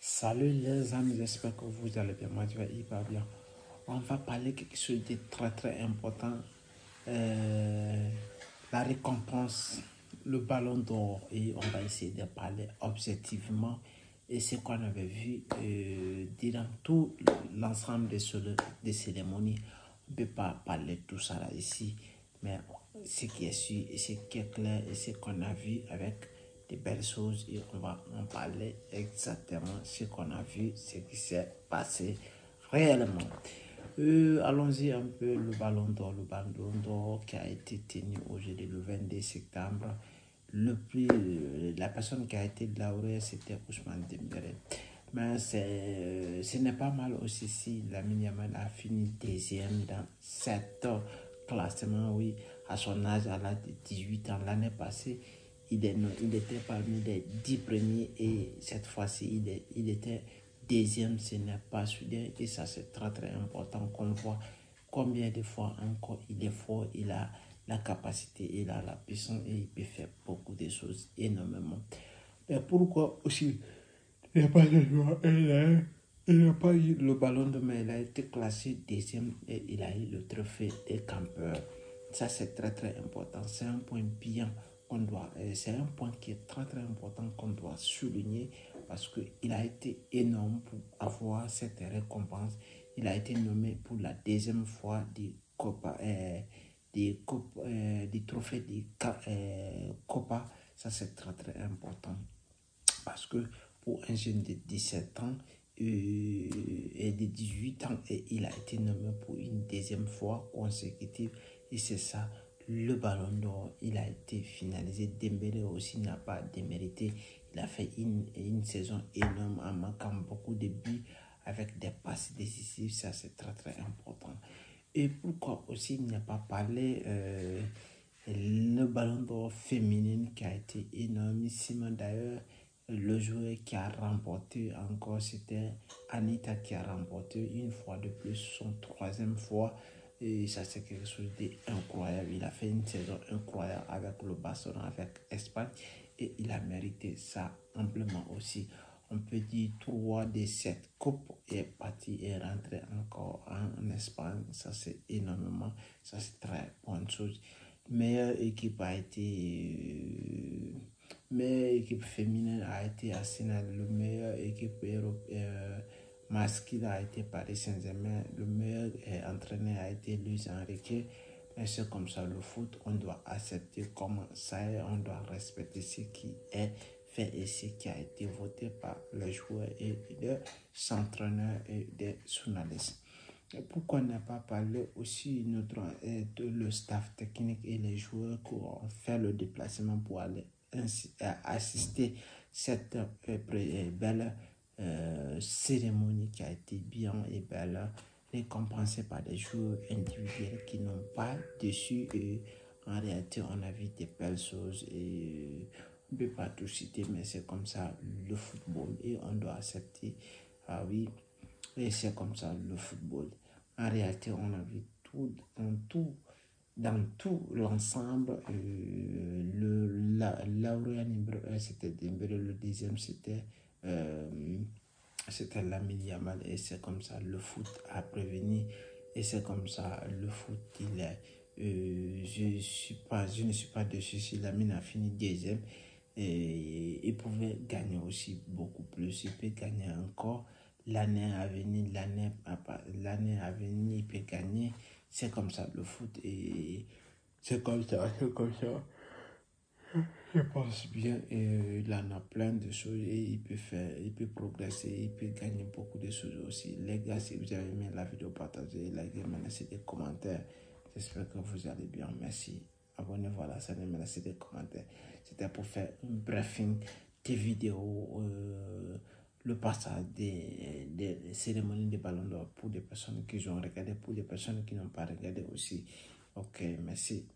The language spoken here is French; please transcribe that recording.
Salut les amis, j'espère que vous allez bien. Moi, je vais hyper bien. On va parler quelque chose de très très important. La récompense, le ballon d'or. Et on va essayer de parler objectivement. Et ce qu'on avait vu durant tout l'ensemble des cérémonies. On ne peut pas parler de tout ça là ici. Mais ce qui est sûr et ce qui est clair et ce qu'on a vu avec des belles choses et on va en parler exactement ce qu'on a vu, ce qui s'est passé réellement. Allons-y un peu le ballon d'or. Le ballon d'or qui a été tenu aujourd'hui le 22 septembre. La personne qui a été lauréée, c'était Ousmane Dembélé. Mais ce n'est pas mal aussi si Lamine Yamal a fini deuxième dans cette classement, oui, à son âge, à l'âge de 18 ans. L'année passée, il était parmi les 10 premiers et cette fois-ci, il était deuxième, ce n'est pas soudain et ça c'est très très important qu'on voit combien de fois encore il est fort, il a la capacité, il a la puissance et il peut faire beaucoup de choses énormément. Mais pourquoi aussi il n'a pas, il n'a pas eu le ballon de main, il a été classé deuxième et il a eu le trophée des campeurs. Ça, c'est très très important. C'est un point bien c'est un point qui est très très important qu'on doit souligner parce qu'il a été énorme pour avoir cette récompense. Il a été nommé pour la deuxième fois du trophée de Copa. Ça, c'est très très important. Parce que pour un jeune de 17 ans et de 18 ans, il a été nommé pour une deuxième fois consécutive. Et c'est ça, le ballon d'or, il a été finalisé. Dembélé aussi n'a pas démérité. Il a fait une saison énorme en marquant beaucoup de buts avec des passes décisives. Ça, c'est très, très important. Et pourquoi aussi il n'a pas parlé le ballon d'or féminin qui a été énormissime. D'ailleurs, le joueur qui a remporté encore, c'était Anita qui a remporté une fois de plus son troisième fois. Et ça, c'est quelque chose d'incroyable. Il a fait une saison incroyable avec le Barcelone, avec Espagne. Et il a mérité ça amplement aussi. On peut dire 3 de 7 coupes est parti et rentré encore en Espagne. Ça, c'est énormément. Ça, c'est très bonne chose. Meilleure équipe a été meilleure équipe féminine a été Arsenal, le meilleur équipe masculine a été Paris Saint-Germain, le meilleur entraîneur a été Luis Enrique. Mais c'est comme ça le foot, on doit accepter comme ça et on doit respecter ce qui est fait et ce qui a été voté par les joueurs et les entraîneurs et les journalistes. Pourquoi ne pas parler aussi de le staff technique et les joueurs qui ont fait le déplacement pour aller assister cette belle cérémonie qui a été bien et belle, récompensée par des joueurs individuels qui n'ont pas déçu. Et en réalité, on a vu des belles choses et on ne peut pas tout citer, mais c'est comme ça le football et on doit accepter. Ah oui, et c'est comme ça le football. En réalité, on a vu dans tout l'ensemble. Lauréat numéro 1, c'était Dembélé, le deuxième, c'était Lamine Yamal. Et c'est comme ça le foot a prévenu. Et c'est comme ça le foot, il est. Je ne suis pas dessus si Lamine a fini deuxième. Et il pouvait gagner aussi beaucoup plus. Il peut gagner encore l'année à venir, l'année à venir, il peut gagner. C'est comme ça le foot et c'est comme ça, c'est comme ça. Je pense bien et il en a plein de choses et il peut progresser, il peut gagner beaucoup de choses aussi. Les gars, si vous avez aimé la vidéo, partagez, likez, laissez des commentaires. J'espère que vous allez bien. Merci. Abonnez-vous à la chaîne et laissez des commentaires. C'était pour faire un briefing des vidéos, le passage des cérémonies de ballon d'or pour des personnes qui ont regardé, pour des personnes qui n'ont pas regardé aussi. Ok, merci.